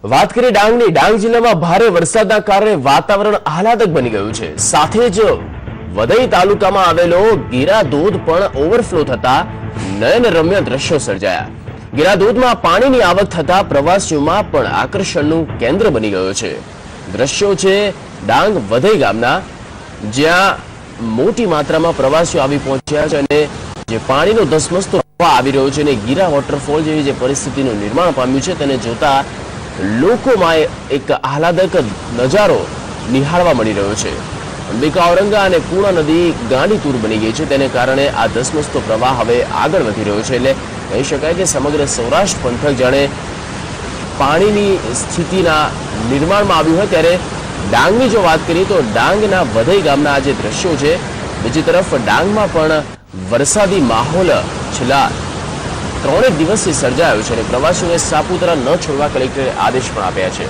વાત કરીએ ડાંગની. ડાંગ જિલ્લામાં ભારે વરસાદના કારણે વાતાવરણ આહલાદક બની ગયું છે. સાથે જ વઘઈ તાલુકામાં આવેલો ગીરા ધોધ પણ ઓવરફ્લો થતા નયનરમ્ય દ્રશ્યો સર્જાયા. ગીરા ધોધમાં પાણીની આવક થતા પ્રવાસીઓમાં પણ આકર્ષણનું કેન્દ્ર બની ગયો છે. દ્રશ્યો છે ડાંગ વઘઈ ગામના, જ્યાં મોટી માત્રામાં પ્રવાસીઓ આવી પહોંચ્યા છે અને જે પાણીનો ધસમસતો પ્રવાહ આવી રહ્યો છે અને ગીરા વોટરફોલ જેવી જે પરિસ્થિતિનું નિર્માણ પામ્યું છે તેને જોતા લોકોમાં એક આહલાદક નજારો નિહાળવા મળી રહ્યો છે. અંબિકા ઔરંગા અને પૂર્ણા નદી ગાંડીતુર બની ગઈ છે. તેને કારણે આ ધસમસતો પ્રવાહ હવે આગળ વધી રહ્યો છે. એટલે કહી શકાય કે સમગ્ર સૌરાષ્ટ્ર પંથક જાણે પાણીની સ્થિતિના નિર્માણમાં આવ્યું હોય. ત્યારે ડાંગની જો વાત કરીએ તો ડાંગના વઘઈ ગામના આ જે દ્રશ્યો છે. બીજી તરફ ડાંગમાં પણ વરસાદી માહોલ છેલ્લા 3 દિવસથી સર્જાયો છે અને પ્રવાસીઓને સાપુતારા ન છોડવા કલેક્ટરે આદેશ પણ આપ્યા છે.